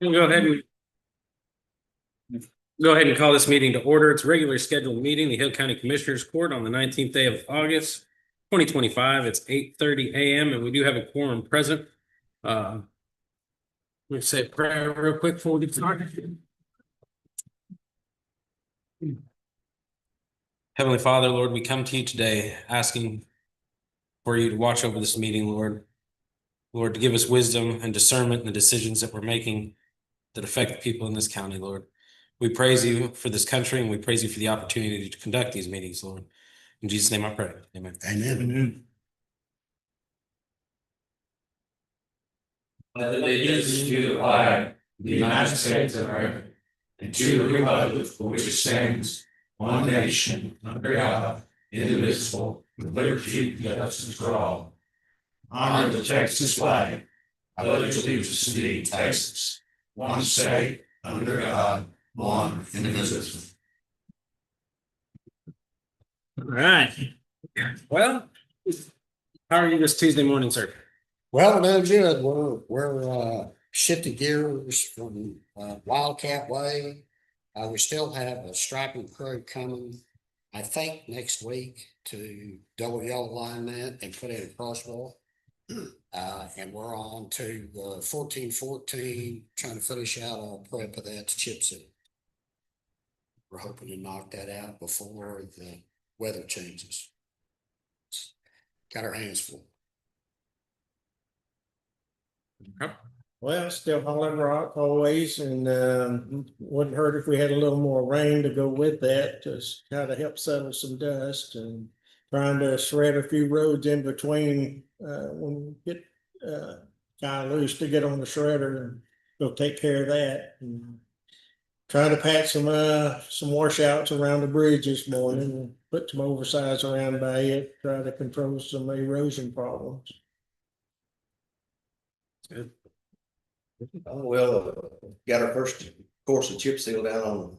We'll go ahead and call this meeting to order. It's a regularly scheduled meeting, the Hill County Commissioners Court on the 19th day of August, 2025. It's 8:30 a.m. and we do have a quorum present. Let me say a prayer real quick before we get started. Heavenly Father, Lord, we come to you today asking for you to watch over this meeting, Lord. Lord, to give us wisdom and discernment in the decisions that we're making that affect the people in this county, Lord. We praise you for this country and we praise you for the opportunity to conduct these meetings, Lord. In Jesus' name I pray. Amen. Amen. Allegiance to the flag of the United States of America and to the republic for which it stands, one nation, under God, indivisible, with liberty and justice for all. Honor the Texas flag. I pledge allegiance to thee, Texas, one state, under God, one indivisible. All right. Well, how are you this Tuesday morning, sir? Well, no good. We're shifting gears from Wildcat Way. We still have a striping crew coming, I think, next week to double yellow line that and put in a crosswalk. And we're on to 1414, trying to finish out our prep of that to chip seal. We're hoping to knock that out before the weather changes. Got our hands full. Well, still hauling rock always, and wouldn't hurt if we had a little more rain to go with that, just kind of help settle some dust, and trying to shred a few roads in between when we get kind of loose to get on the shredder, and go take care of that. And trying to patch some washouts around the bridge this morning, and put some oversize around by it, try to control some erosion problems. Good. Oh, well, got our first course of chip seal down on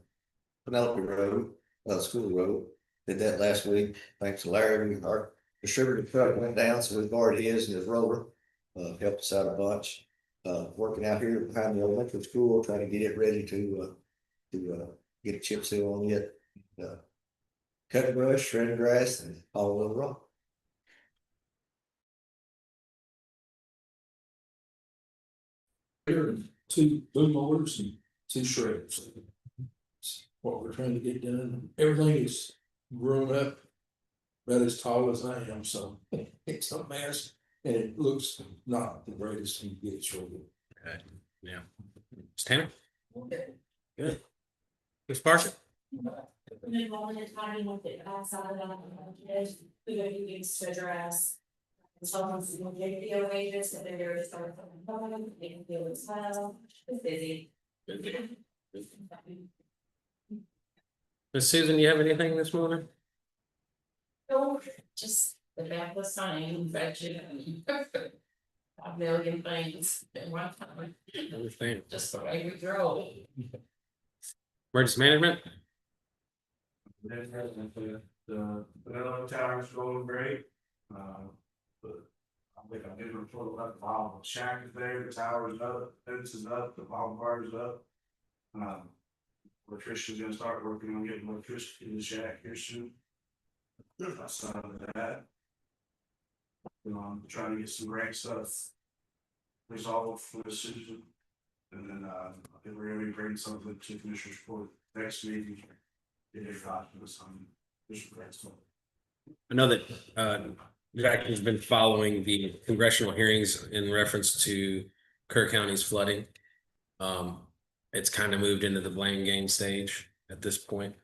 Penelope Road, School Road. Did that last week. Thanks to Larry. Our distributor truck went down, so we've already his and his roller. Helped us out a bunch. Working out here behind the elementary school, trying to get it ready to get a chip seal on it. Cut the brush, shred the grass, and all over the rock. Two boom mowers and two shredders. What we're trying to get done. Everything is grown up about as tall as I am, so it's a mess. And it looks not the greatest when you get it shredded. Okay. Yeah. Tanner? Good. Ms. Parker? We go to things to address. Tell them to get video wages that they're going to start from home, they can do as well. It's busy. Ms. Susan, you have anything this morning? No, just the back was signing infection. A million things in one time. I understand. Just the way we grow. Emergency management? The tower's going great. But I think I did report about the bottom. The shack is there, the tower's up, fence is up, the bottom part is up. Electrician's gonna start working on getting electricity in the shack here soon. I started that. Trying to get some grant stuff resolved for the season. And then I think we're gonna be bringing something to Commissioner's Court next meeting. If not, some grant stuff. I know that Jack has been following the congressional hearings in reference to Kerr County's flooding. It's kind of moved into the blame game stage at this point.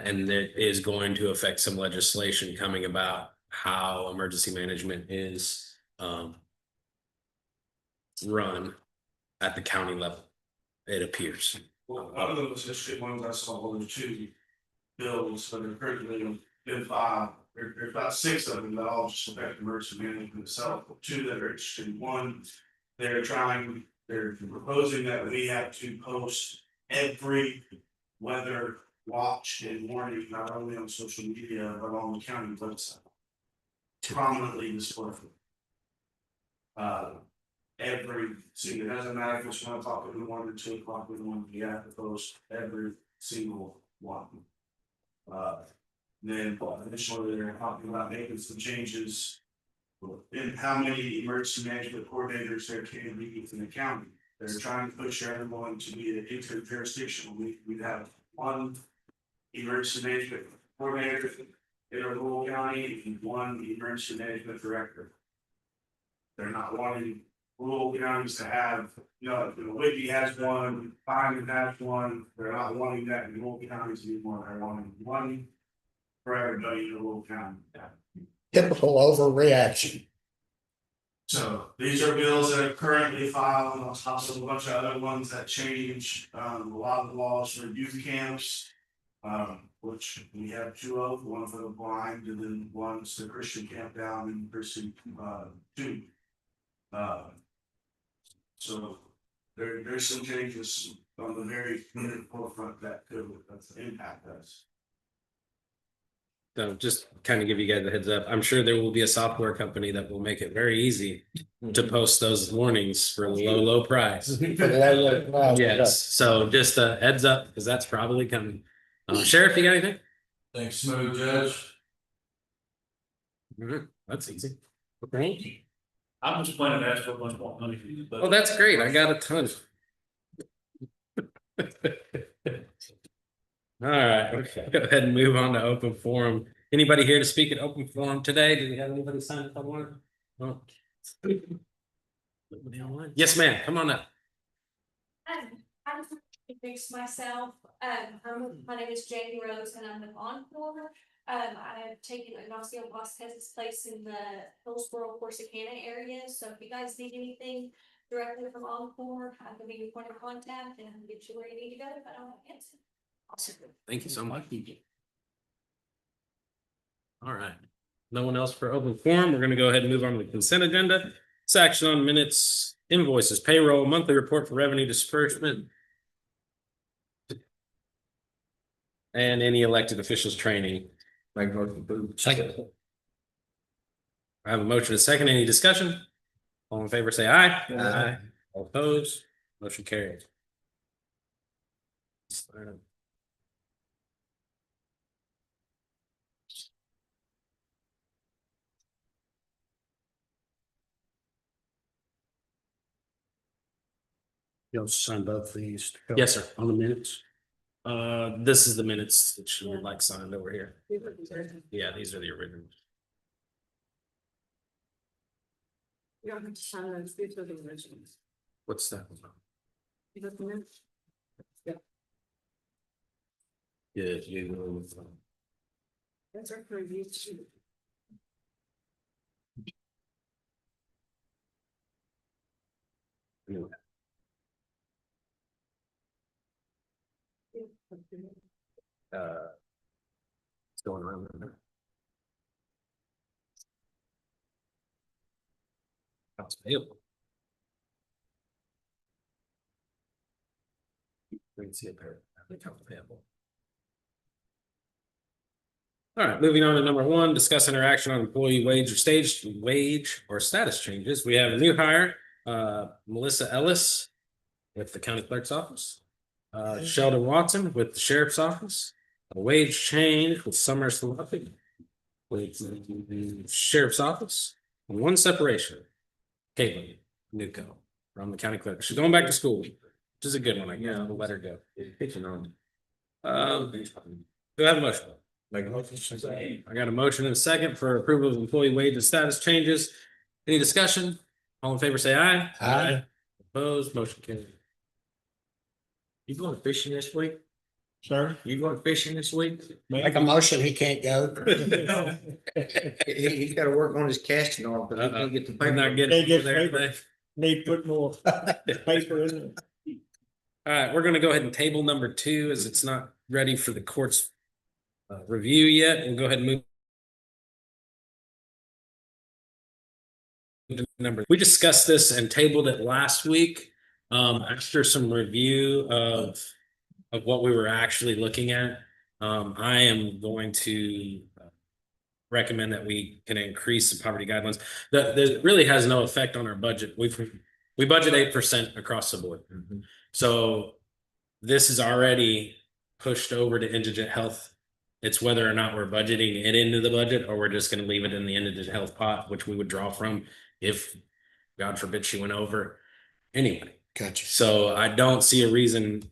And it is going to affect some legislation coming about how emergency management is run at the county level, it appears. Well, one of those just ones I saw were two bills, but they're currently been filed. There's about 6 of them that all just affect emergency management itself. 2 that are interesting. One, they're proposing that we have to post every weather watch and warning, not only on social media, but on the county website. Prominently displayed. every, see, it doesn't matter if it's 1 o'clock in the morning, 2 o'clock in the morning, you have to post every single one. Then additionally, they're talking about making some changes in how many emergency management coordinators there can be within the county. They're trying to push everyone to be an inter-jurisdictional. We'd have one emergency management coordinator in a rural county and one emergency management director. They're not wanting rural counties to have, Whitby has one, Bynum has one. They're not wanting that in rural counties anymore. They're wanting one for everybody in the rural county. Typical overreaction. So these are bills that are currently filed on top of a bunch of other ones that change, a lot of the laws for youth camps. Which we have 2 of, one for the blind and then one's the Christian camp down in precinct 2. So there's some changes on the very forefront that could impact us. So just kind of give you guys a heads up. I'm sure there will be a software company that will make it very easy to post those warnings for a low price. Yes, so just a heads up, because that's probably coming. Sheriff, you got anything? Thanks, Smooth Judge. That's easy. I'm just planning to ask for a bunch more money for you, but. Oh, that's great. I got a ton. All right, okay, go ahead and move on to open forum. Anybody here to speak at open forum today? Do we have anybody sign up online? No. Nobody online? Yes, ma'am, come on up. I'm introduce myself. My name is Jamie Rose and I'm with Encore. I have taken Ignacio Vasquez's place in the Hillsborough, Corsicana area. So if you guys need anything directly from Encore, I can be your point of contact and get you where you need to go if I don't have an answer. Awesome. Thank you so much. All right. No one else for open forum. We're going to go ahead and move on to the consent agenda. It's action on minutes, invoices, payroll, monthly report for revenue disbursement. And any elected officials training. Second. I have a motion and a second. Any discussion? All in favor, say aye. Aye. All opposed, motion carries. You'll sign both these. Yes, sir. On the minutes. This is the minutes that you would like signed over here. Yeah, these are the originals. You don't have to sign those, these are the originals. What's that? You got the minutes? Yeah, you. That's our preview too. Anyway. It's going around there. Accounts payable. We can see it there, accounts payable. All right, moving on to number 1, discuss interaction on employee wage or status changes. We have a new hire, Melissa Ellis with the county clerk's office. Sheldon Watson with the sheriff's office. A wage change with Summer Salafi with the sheriff's office. And 1 separation. Caitlin Nuco from the county clerk. She's going back to school, which is a good one, I guess. We'll let her go. Do I have a motion? Make a motion. I got a motion and a second for approval of employee wage and status changes. Any discussion? All in favor, say aye. Aye. Opposed, motion carried. You going fishing this week? Sir? You going fishing this week? Make a motion, he can't go. He's gotta work on his casting arm, but he can't get the I'm not paper. getting Can't get there paper. today. Need to put more paper in it. All right, we're gonna go ahead and table number 2 as it's not ready for the court's review yet. We'll go ahead and move. We discussed this and tabled it last week. After some review of what we were actually looking at, I am going to recommend that we can increase the poverty guidelines. That really has no effect on our budget. We budget 8% across the board. So this is already pushed over to indigent health. It's whether or not we're budgeting it into the budget or we're just gonna leave it in the indigent health pot, which we would draw from if, God forbid, she went over anyway. Gotcha. So I don't see a reason,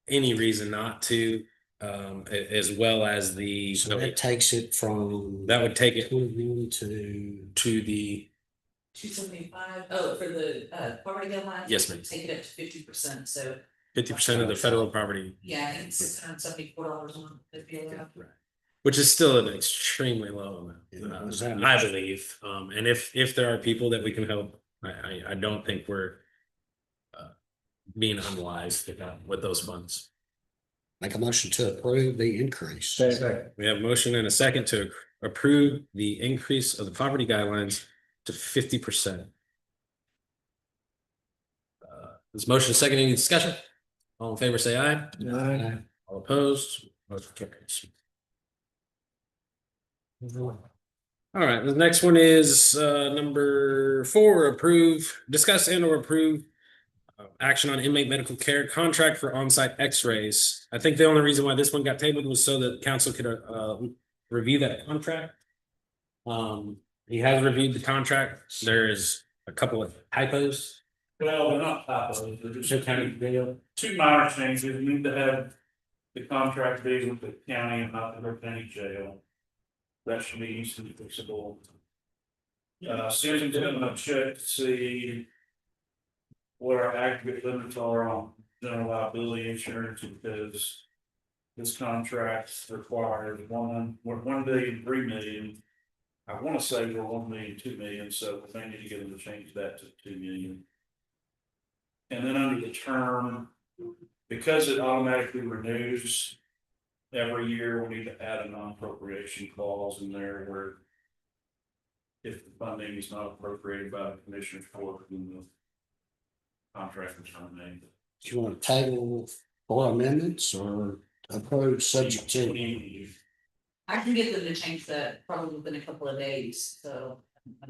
any reason not to, as well as the, So that takes it from. that would take it 21 to. to the, 275. Oh, for the property guidelines? Yes, ma'am. Take it up to 50%, so 50% of the federal property, yeah, I think $674 a month. It'd be around. which is still an extremely low Yeah, amount, is that I much? believe. And if there are people that we can help, I don't think we're being unwise with those funds. Make a motion to approve the increase. Second. We have a motion and a second to approve the increase of the poverty guidelines to 50%. This motion is second, any discussion? All in favor, say aye. Aye. All opposed, motion carries. All right, the next one is number 4, approve, discuss and or approve action on inmate medical care contract for on-site x-rays. I think the only reason why this one got tabled was so that council could review that contract. He has reviewed the contract. There is a couple of typos. Well, they're not typos, they're just Video. two minor changes. We need to have the contract be with the county and not the River County Jail. That should be easily fixable. Susan did a check to see what our aggregate limits are on general liability insurance, because this contract requires 1,000,000, 3,000,000. I want to say we're 1,000,000, 2,000,000, so we may need to get them to change that to 2,000,000. And then under the term, because it automatically renews every year, we need to add a non-appropriation clause in there where if the funding is not appropriated by the commissioner's court, then the contract is terminated. Do you want to table 4 amendments or approve subject to? I can get them to change that probably within a couple of days, so. I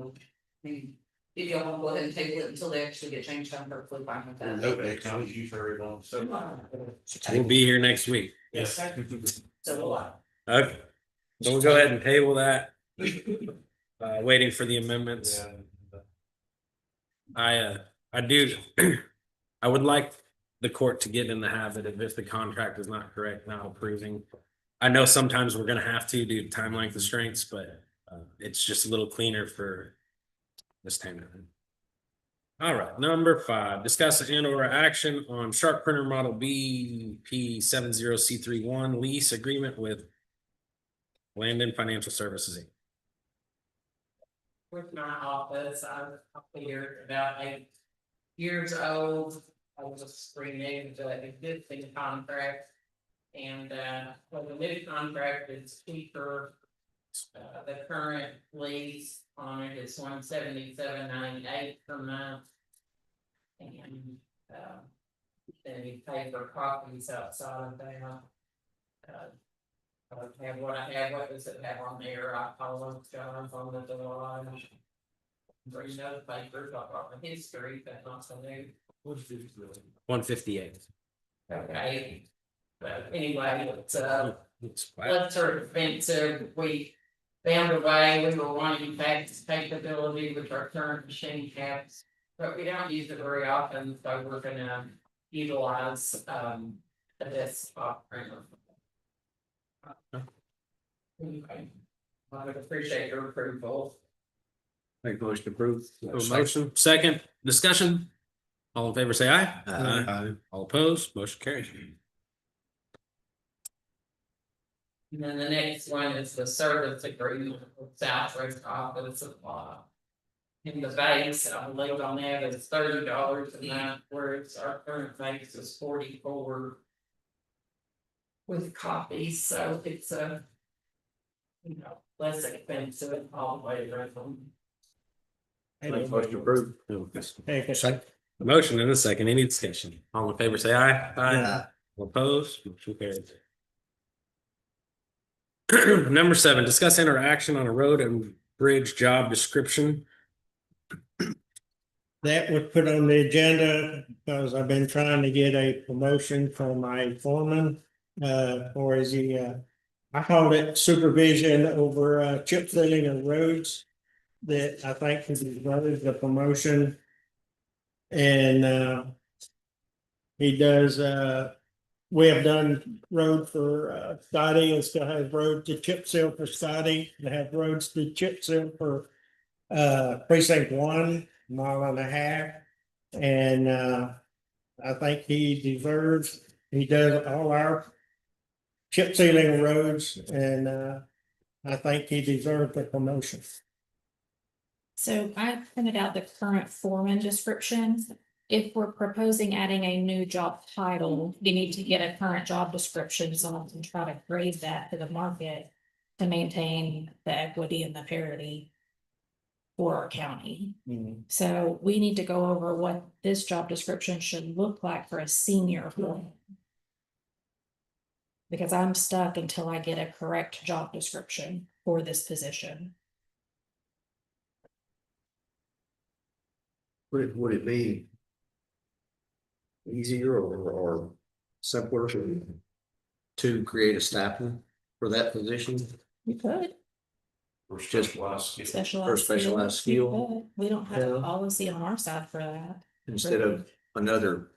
mean, if y'all want to go ahead and table it until they actually get changed, I'm perfectly fine with that. Okay, sounds you very long, so. We'll be here next week. Yes. So will I. Okay. So we'll go ahead and table that. Waiting for the amendments. I do, I would like the court to get in the habit of, if the contract is not correct, not approving. I know sometimes we're gonna have to due to time length constraints, but it's just a little cleaner for this time. All right, number 5, discuss and or action on Sharp Printer Model BP70C31 lease agreement with Landon Financial Services, Inc. With my office, I'm up here about 8 years old. I was renewed the existing contract. And for the new contract, it's cheaper. The current lease on it is $177.98 per month. And then you pay for copies outside of that. I have what I have. What does it have on there? I apologize on the garage. Bring those papers, I've got the history, but not so new. 158. Okay. But anyway, it's It's flat. less sort of expensive. We found a way, we were wanting fax capability with our current machine caps. But we don't use it very often, so we're gonna utilize the desktop printer. Anyway, I would appreciate your approval. Make motion to approve. Motion, second, discussion. All in favor, say aye. Aye. All opposed, motion carries. And then the next one is the service agreement with Southwest Office Supply. In the base, I believe on that is $30 a month, whereas our current base is 44. With copies, so it's less expensive all the way around. Make motion approved. Hey, Second. A motion and a second, any discussion? All in favor, say aye. Aye. All opposed, motion carries. Number 7, discuss interaction on a road and bridge job description. that was put on the agenda because I've been trying to get a promotion for my foreman. Or is he, I called it supervision over, chip sealing of roads. That I think he deserves the promotion. And, he does, we have done road for, Scotty and still has road to chip seal for Scotty. They have roads to chip seal for, precinct 1.5 miles. And I think he deserves, he does all our chip sealing roads and I think he deserves the promotion. So I printed out the current foreman descriptions. If we're proposing adding a new job title, you need to get a current job description, so I can try to grade that to the market to maintain the equity and the parity for our county. So we need to go over what this job description should look like for a senior foreman. Because I'm stuck until I get a correct job description for this position. Would it be easier or simpler to create a stipend for that position? You could. Or just Specialized. Or specialized skill. You could. We don't have a Yeah. policy on our side for that. instead of another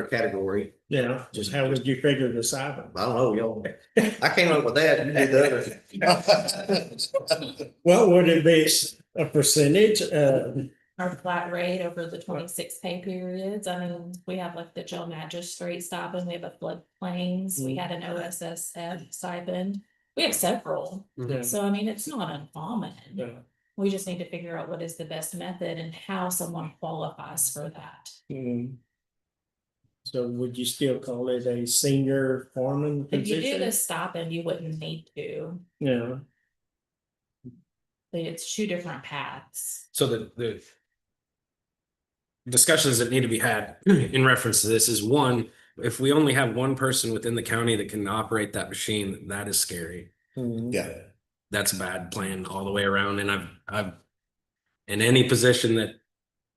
category? Yeah, just how would you figure this out? I don't know, y'all. I came up with that. You did the other. What would it be, a percentage? Our flat rate over the 26 pay periods. I mean, we have like the jail magistrate stipend, we have a floodplains, we had an OSSF stipend. We have several. Yeah. So I mean, it's not uncommon. Yeah. We just need to figure out what is the best method and how someone qualifies for that. So would you still call it a senior foreman If you do position? the stipend, you wouldn't need to. Yeah, It's two different paths. So the discussions that need to be had in reference to this is, one, if we only have one person within the county that can operate that machine, that is scary. Yeah, That's a bad plan all the way around. And I've in any position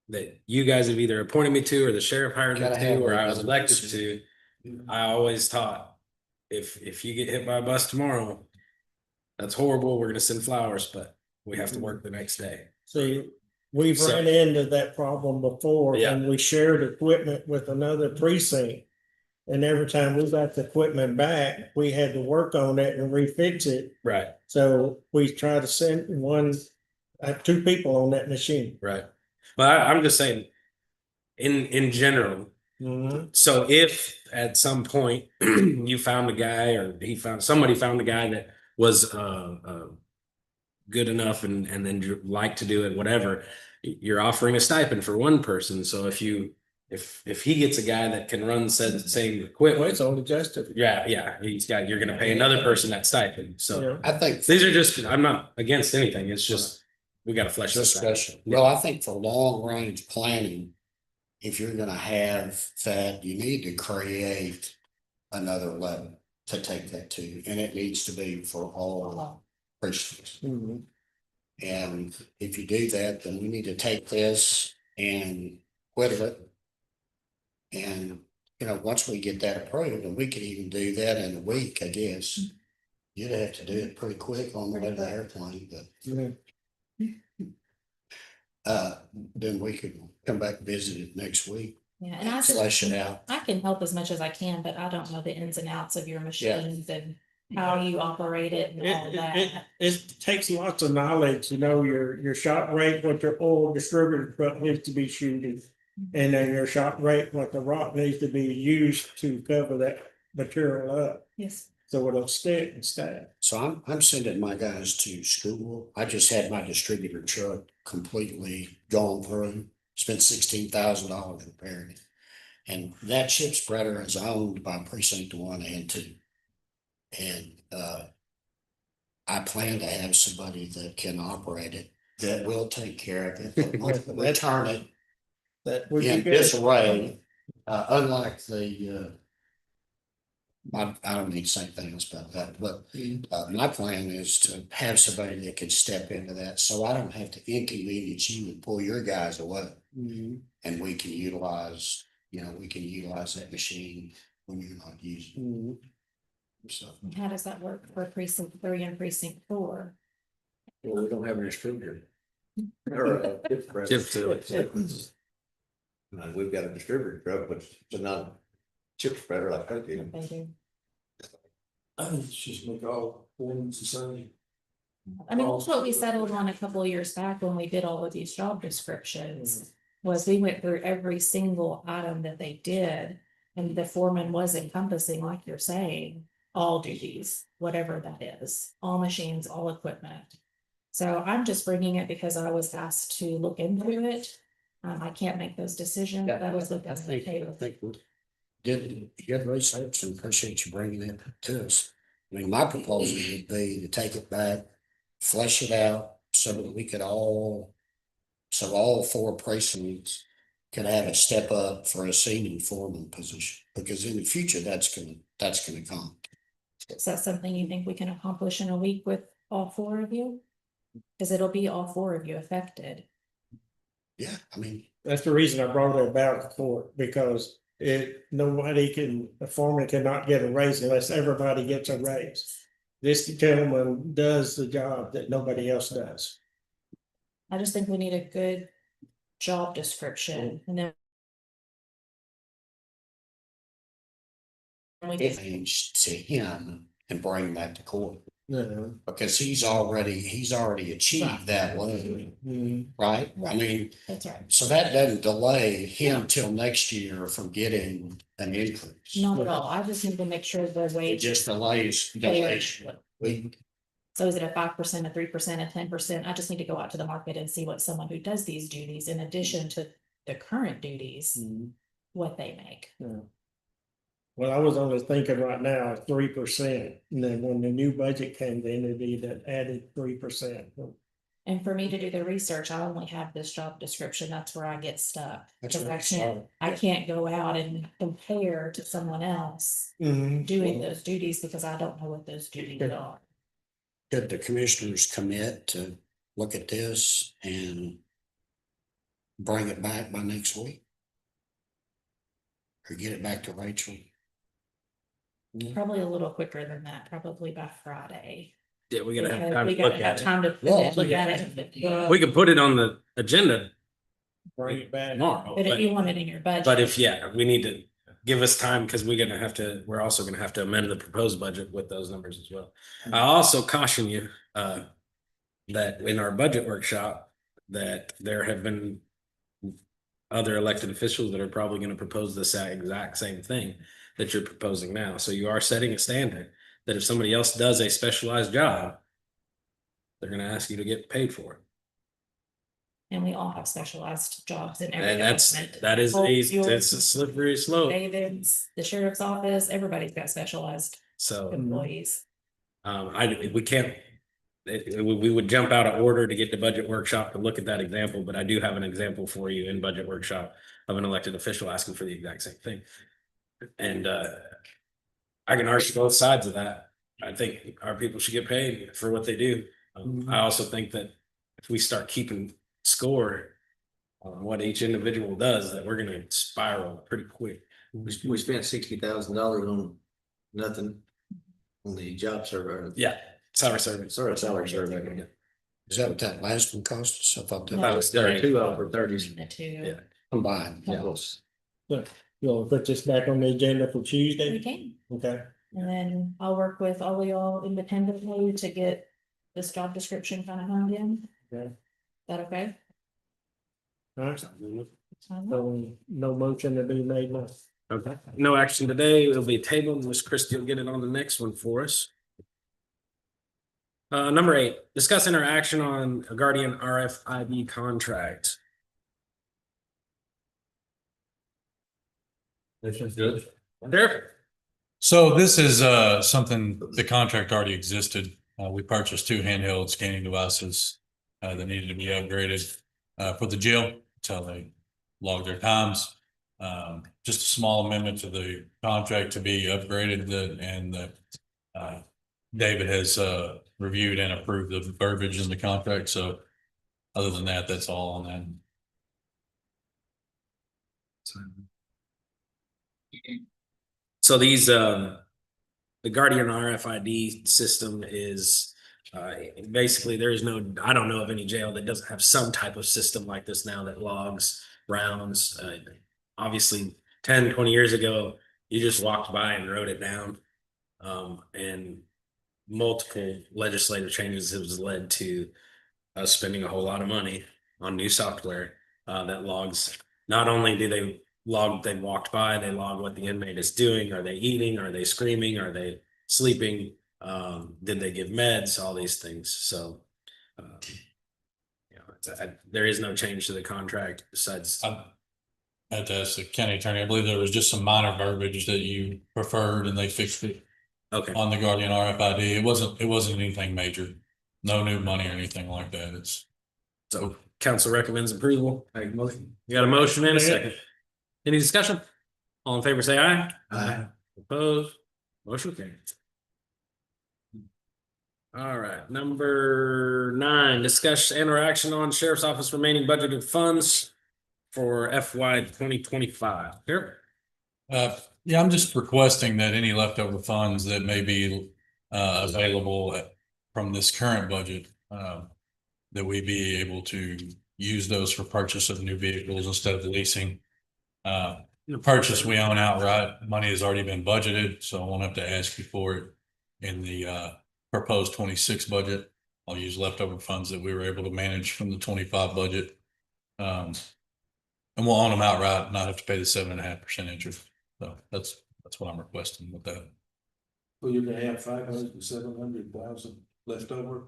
that you guys have either appointed me to or the sheriff hired me Gotta to have or I was another elected person. to, I always taught, if you get hit by a bus tomorrow, that's horrible. We're gonna send flowers, but we have to work the next day. see, we've So- run into that problem before Yeah. and we shared equipment with another precinct. And every time we got the equipment back, we had to work on it and refix it. Right, So we try to send two people on that machine. right. But I'm just saying, in general, so if at some point you found a guy or somebody found a guy that was good enough and then you like to do it, whatever, you're offering a stipend for one person. So if he gets a guy that can run said same Well, equipment, it's only justified. yeah, you're gonna pay another person that stipend. So Yeah. I think. these are just, I'm not against anything. It's just, we gotta flesh this out. Discussion. Well, I think for long range planning, if you're gonna have that, you need to create another level to take that to, and it needs to be for all precincts. Mhm. And if you do that, then we need to take this and whittle it. And, once we get that approved, and we could even do that in a week, I guess. You'd have to do it pretty quick on the way to the airplane, but. Yeah. Then we could come back and visit it next week, Yeah, and flesh it out. I can help as much as I can, but I don't know the ins and outs of your machines and how you operate it and all It takes lots of knowledge to know your shot rate, what your oil distributor truck needs to be shooting. And then your shot rate, what the rock needs to be used to cover that material up, Yes. so it'll stick and stay. So I'm sending my guys to school. I just had my distributor truck completely gone through, spent $16,000 repairing it. And that chip spreader is owned by precinct 1 and 2. And I plan to have somebody that can operate it, that will take care of it, return it That would be in good. disarray, unlike the I don't need to say anything else about that, but my plan is to have somebody that can step into that, so I don't have to inconvenience you and pull your guys away. And we can utilize, we can utilize that machine when you're not using it. So, How does that work for precinct 3 and precinct 4? Well, we don't have a distributor. Or a chip spreader. Chip seal. We've got a distributor truck, but it's not a chip spreader like I do. They do. I think it's just make all forms the same. I mean, that's what we settled on a couple of years back when we did all of these job descriptions. Was we went through every single item that they did, and the foreman was encompassing, like you're saying, all duties, whatever that is, all machines, all equipment. So I'm just bringing it because I was asked to look into it. I can't make those decisions. That was the I think we did good research and appreciate you bringing it to us. I mean, my proposal would be to take it back, flesh it out so that we could all four precincts could have a step up for a senior foreman position, because in the future, that's gonna come. Is that something you think we can accomplish in a week with all 4 of you? Because it'll be all 4 of you affected. Yeah, I mean, That's the reason I brought it about for, because a foreman cannot get a raise unless everybody gets a raise. This gentleman does the job that nobody else does. I just think we need a good job description and then. We just, change to him and bring that to court, No. because he's already achieved that level, right? I mean, that's right. so that doesn't delay him till next year from getting an increase. Not at all. I just need to make sure the It wage. just delays. So is it a 5%, a 3%, a 10%? I just need to go out to the market and see what someone who does these duties, in addition to the current duties, what they make. Well, I was only thinking right now 3%, and then when the new budget came in, it'd be that added 3%. And for me to do the research, I only have this job description. That's where I get stuck. That's Because right. I can't go out and compare to someone else Mm-hmm. doing those duties because I don't know what those duties are. Could the commissioners commit to look at this and bring it back by next week? Or get it back to Rachel? Probably a little quicker than that, probably by Friday. Yeah, we gotta have Because time we to look gotta have at it. time to Yeah. look at it. We could put it on the agenda Bring it back. tomorrow, But if but, you want it in your budget. but if, we need to give us time, because we're also gonna have to amend the proposed budget with those numbers as well. I also caution you, that in our budget workshop, that there have been other elected officials that are probably gonna propose the exact same thing that you're proposing now. So you are setting a standard that if somebody else does a specialized job, they're gonna ask you to get paid for it. And we all have specialized jobs in every And department. that is Both yours, it's a slippery slope. David's, the sheriff's office, everybody's got specialized So, employees. we can't, we would jump out of order to get the budget workshop to look at that example, but I do have an example for you in budget workshop of an elected official asking for the exact same thing. And, I can argue both sides of that. I think our people should get paid for what they do. I also think that if we start keeping score on what each individual does, that we're gonna spiral pretty quick. We spent $60,000 on nothing on the job survey. Yeah, salary service. Sorry, salary survey. Is that what that last one cost us? I thought that No. was There are two over 30s. The two. Yeah. combined. So you'll put this back on the agenda for We Tuesday? can. Okay. And then I'll work with all of y'all independently to get this job description kind of honed in. Okay. Is that okay? All right. So no motion to be made now. Okay, no action today. It'll be tabled. Miss Christie will get it on the next one for us. Number 8, discuss interaction on a Guardian RFID contract. This is good. There, So this is something, the contract already existed. We purchased 2 handheld scanning devices that needed to be upgraded for the jail. That's how they log their times. just a small amendment to the contract to be upgraded David has reviewed and approved the verbiage in the contract. So other than that, that's all on that. So these, the Guardian RFID system is, basically there is no, I don't know of any jail that doesn't have some type of system like this now that logs rounds. Obviously 10, 20 years ago, you just walked by and wrote it down. And multiple legislative changes has led to us spending a whole lot of money on new software that logs. Not only do they log they walked by, they log what the inmate is doing. Are they eating? Are they screaming? Are they sleeping? Did they give meds? All these things. So, there is no change to the contract besides. I had to ask the county attorney. I believe there was just some minor verbiage that you preferred and they fixed it Okay. on the Guardian RFID. It wasn't anything major. No new money or anything like that. It's So council recommends approval. Make a motion. You got a motion and a second. Any discussion? All in favor, say aye. Aye. Opposed? Motion carried. All right, number 9, discuss interaction on sheriff's office remaining budgeted funds for FY 2025. Here. Yeah, I'm just requesting that any leftover funds that may be available from this current budget, that we be able to use those for purchase of new vehicles instead of leasing. The purchase we own outright, money has already been budgeted, so I won't have to ask you for it in the proposed 26 budget. I'll use leftover funds that we were able to manage from the 25 budget. And we'll own them outright, not have to pay the 7.5% interest. So that's what I'm requesting with that. Well, you're gonna have 500 to 700,000 left over.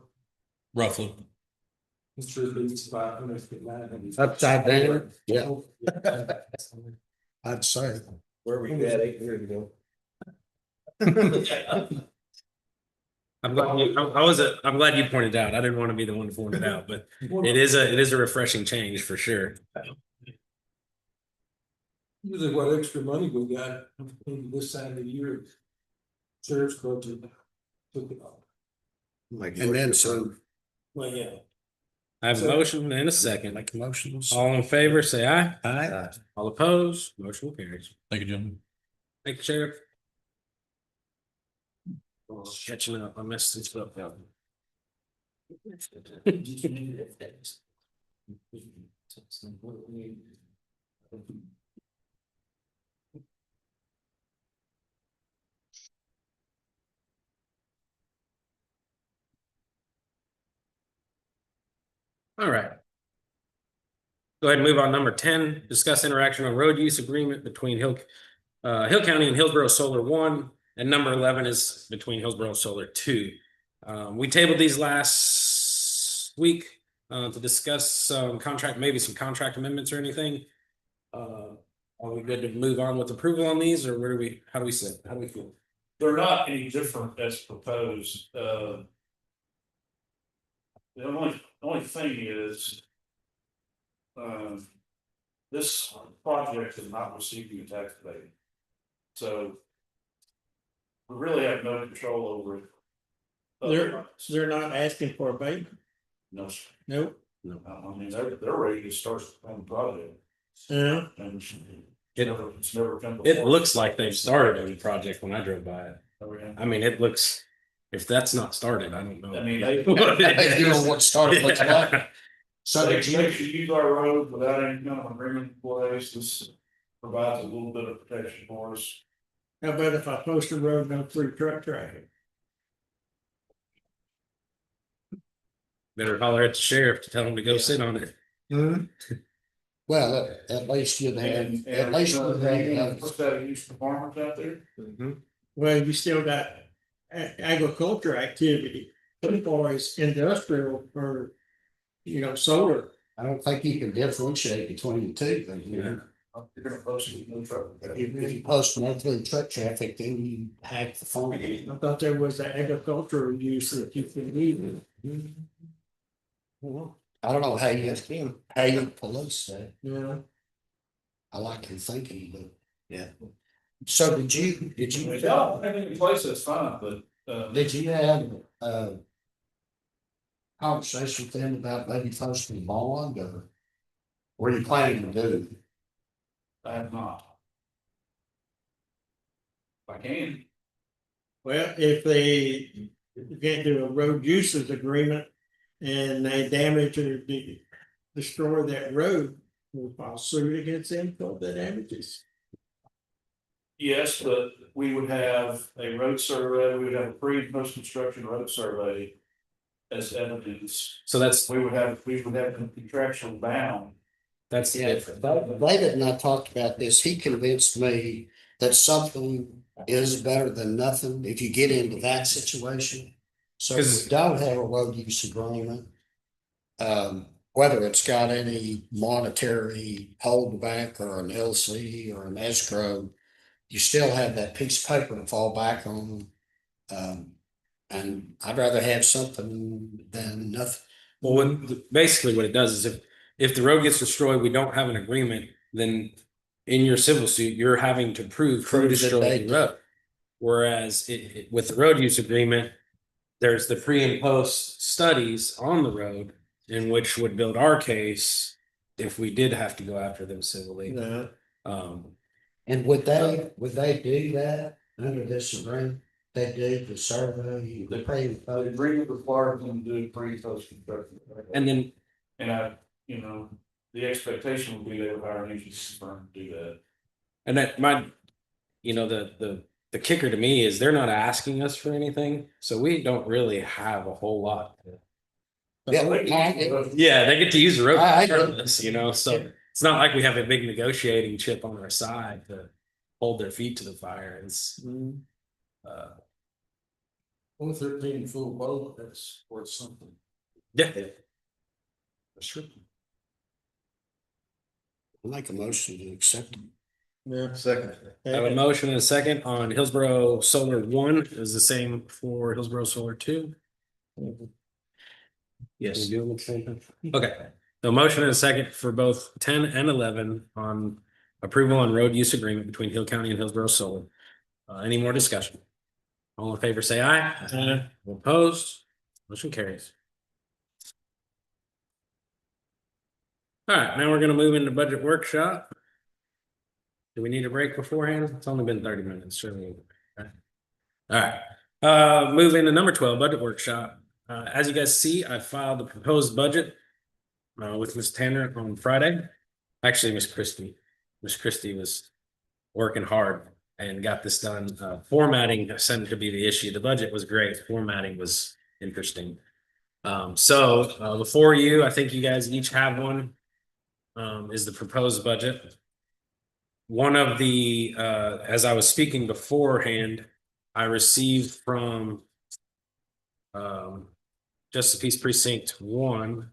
Roughly. It's true, it's 500 to 900. Upside down, yeah, I'd say. Where were you at 8 years ago? I'm glad you pointed out. I didn't want to be the one to point it out, but it is a refreshing change for sure. Usually what extra money we got in this side of the year. Sheriff's budget took it off. And then so, Well, yeah. I have a motion and a second. make motions. All in favor, say aye. Aye. All opposed, motion carries. Thank you, gentlemen. Thank you, Sheriff. Catching up, I messed this up. All right. Go ahead and move on. Number 10, discuss interaction on road use agreement between Hill County and Hillsborough Solar 1. And number 11 is between Hillsborough Solar 2. We tabled these last week to discuss some contract, maybe some contract amendments or anything. Are we good to move on with approval on these, or how do we sit? How do we feel? They're not any different as proposed. The only thing is. This project is not receiving a tax abatement. So. We really have no control over it. They're not asking for a abatement. No, sir. Nope. I mean, they're ready to start on the project. Yeah. And it's never come. It before. looks like they've started on the project when I drove by it. Oh, yeah. I mean, it looks, if that's not started, I don't know. I mean, they. They know what started looks like. So They did you, can use our road without any kind of agreement in place. This provides a little bit of protection for us. How about if I post a road, no free truck traffic? Better holler at the sheriff to tell him to go sit on it. well, at least you'd have, at least you'd have. What's that use for farmers out there? Well, you still got agriculture activity, or is industrial or, solar. I don't think you can differentiate between the two. You're gonna post it in the truck. If you post no through truck traffic, then you hack the phone. I thought there was an agricultural use that you could use. I don't know how you police that. Yeah. I like your thinking, but. Yeah. So did you, If y'all have any place, that's fine, but, did you have, conversation with them about maybe posting a bond or? What are you planning to do? I have not. If I can. Well, if they get to a road uses agreement and they damage or destroy that road, we'll file suit against them for the damages. Yes, but we would have a road survey, we would have a pre and post construction road survey. As evidence, So that's, we would have contractual bound. that's Yeah, different. David and I talked about this. He convinced me that something is better than nothing if you get into that situation. So if we don't have a road use agreement, whether it's got any monetary holdback or an LC or an escrow, you still have that piece of paper to fall back on. And I'd rather have something than nothing. Well, basically what it does is if the road gets destroyed, we don't have an agreement, then in your civil suit, you're having to prove who Prove that destroyed they the did. road. Whereas with the road use agreement, there's the pre and post studies on the road in which would build our case if we did have to go after them civilly. No, And would they do that under this agreement? They do the survey, the pay. The agreement requires them to do pre and post construction. And then, And the expectation would be they would hire an agency firm to do that. and that might, the kicker to me is they're not asking us for anything, so we don't really have a whole lot. Yeah, Yeah, they get to use the road I get it. regardless, so it's not like we have a big negotiating chip on our side to hold their feet to the fire. It's, Well, if they're paying full boat, that's worth something. yeah. That's true. Make a motion to accept them. yeah. Second. I have a motion and a second on Hillsborough Solar 1 is the same for Hillsborough Solar 2. Yes. Okay, the motion and a second for both 10 and 11 on approval on road use agreement between Hill County and Hillsborough Solar. Any more discussion? All in favor, say aye. Aye. Opposed? Motion carries. All right, now we're gonna move into budget workshop. Do we need a break beforehand? It's only been 30 minutes, surely. Okay. All right, move into number 12, budget workshop. As you guys see, I filed the proposed budget with Ms. Tanner on Friday. Actually, Miss Christie. Miss Christie was working hard and got this done. Formatting seemed to be the issue. The budget was great. Formatting was interesting. So before you, I think you guys each have one. Is the proposed budget. One of the, as I was speaking beforehand, I received from Justice of Peace Precinct 1.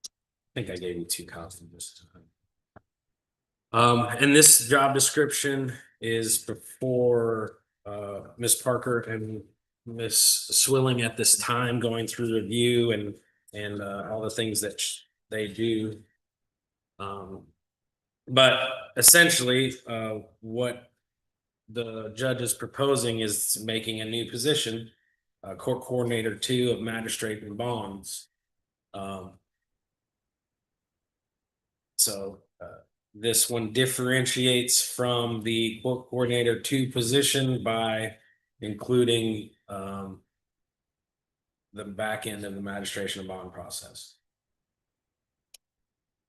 I think I gave you 2 copies this time. And this job description is before Ms. Parker and Ms. Swilling at this time, going through review and all the things that they do. But essentially, what the judge is proposing is making a new position, court coordinator 2 of magistrate and bonds. So this one differentiates from the court coordinator 2 position by including the back end of the magistration and bond process.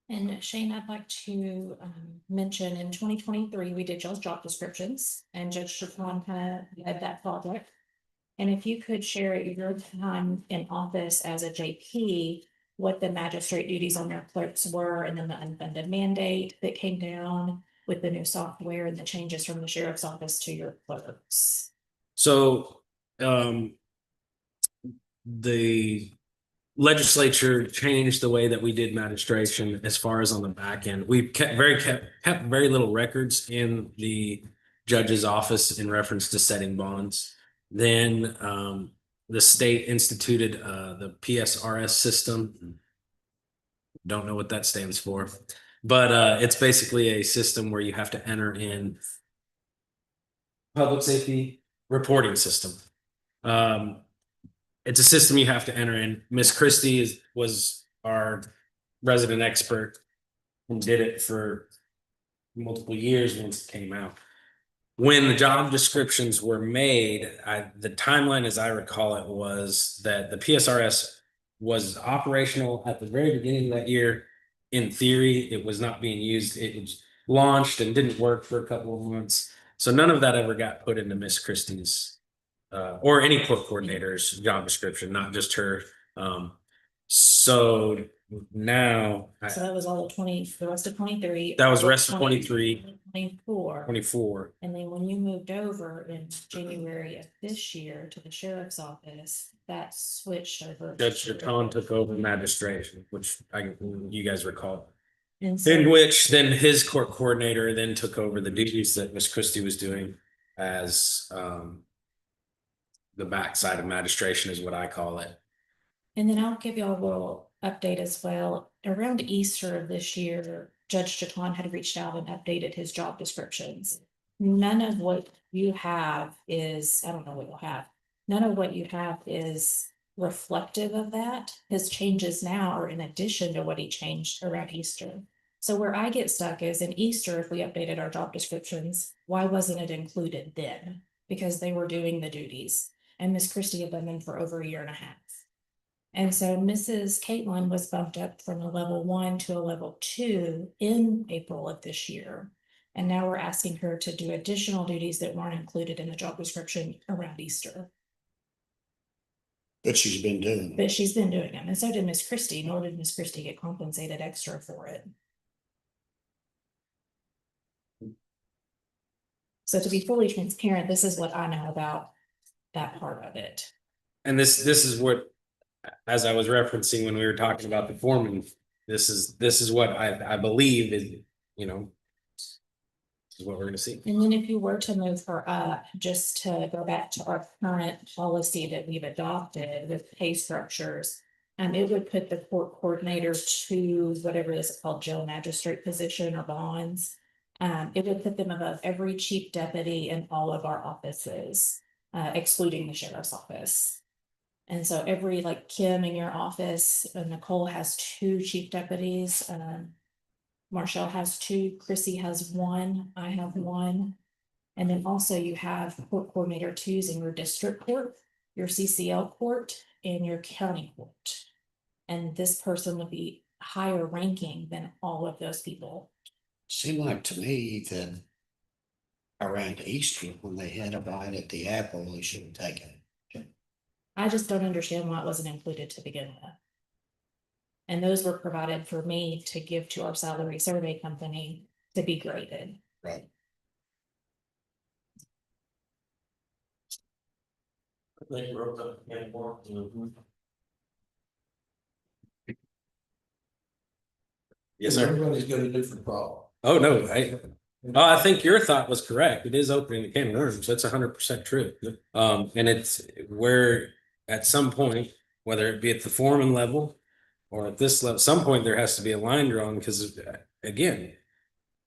And Shane, I'd like to mention in 2023, we did y'all's job descriptions and Judge Chacon kind of led that project. And if you could share your time in office as a JP, what the magistrate duties on their clerks were, and then the unfunded mandate that came down with the new software and the changes from the sheriff's office to your clerks. So the legislature changed the way that we did magistration as far as on the back end. We kept very little records in the judge's office in reference to setting bonds. Then the state instituted the PSRS system. Don't know what that stands for. But it's basically a system where you have to enter in public safety reporting system. It's a system you have to enter in. Miss Christie was our resident expert and did it for multiple years once it came out. When the job descriptions were made, the timeline, as I recall it, was that the PSRS was operational at the very beginning of that year. In theory, it was not being used. It was launched and didn't work for a couple of months. So none of that ever got put into Miss Christie's or any court coordinator's job description, not just her. So now So that was all of the rest of 23. that was the rest of 23, 24. 24. And then when you moved over in January of this year to the sheriff's office, that switched over. Judge Chaton took over magistration, which you guys recall. And so, In which then his court coordinator then took over the duties that Miss Christie was doing as the backside of magistration is what I call it. and then I'll give y'all a little update as well. Around Easter of this year, Judge Chaton had reached out and updated his job descriptions. None of what you have is, I don't know what you'll have. None of what you have is reflective of that. His changes now are in addition to what he changed around Easter. So where I get stuck is in Easter, if we updated our job descriptions, why wasn't it included then? Because they were doing the duties and Miss Christie had been in for over a year and a half. And so Mrs. Caitlin was bumped up from a level 1 to a level 2 in April of this year. And now we're asking her to do additional duties that weren't included in the job description around Easter. But she's been doing. But she's been doing them, and so did Miss Christie, nor did Miss Christie get compensated extra for it. So to be fully transparent, this is what I know about that part of it. And this is what, as I was referencing when we were talking about the foreman, this is what I believe is, you know, this is what we're gonna see. And then if you were to move her up, just to go back to our current policy that we've adopted with pay structures, it would put the court coordinator to whatever this is called, jail magistrate position or bonds. It would put them above every chief deputy in all of our offices, excluding the sheriff's office. And so every, like Kim in your office, Nicole has 2 chief deputies, Marshall has 2, Chrissy has 1, I have 1. And then also you have court coordinator 2s in your district court, your CCL court, and your county court. And this person would be higher ranking than all of those people. Seemed like to me that around Easter, when they had a bite at the apple, they should have taken it. I just don't understand why it wasn't included to begin with. And those were provided for me to give to our salary survey company to be graded. Right. They wrote up again more. Yes, sir. Everybody's got a different problem. Oh, no, I think your thought was correct. It is opening the can of worms. That's 100% true. And it's where at some point, whether it be at the foreman level or at this level, some point there has to be a line drawn because again,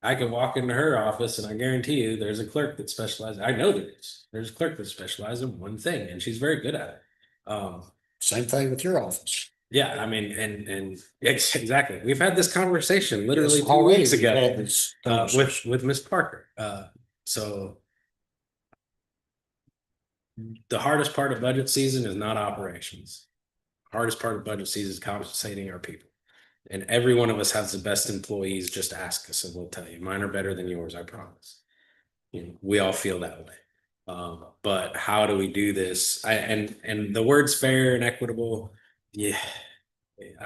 I could walk into her office and I guarantee you there's a clerk that specializes. I know there is. There's a clerk that specializes in one thing and she's very good at it. Same thing with your office. Yeah, I mean, and exactly. We've had this conversation literally Yes, 2 already weeks we've ago had this conversation. with Miss Parker. So the hardest part of budget season is not operations. Hardest part of budget season is compensating our people. And every one of us has the best employees. Just ask us and we'll tell you. Mine are better than yours, I promise. You know, we all feel that way. But how do we do this? And the words fair and equitable, yeah,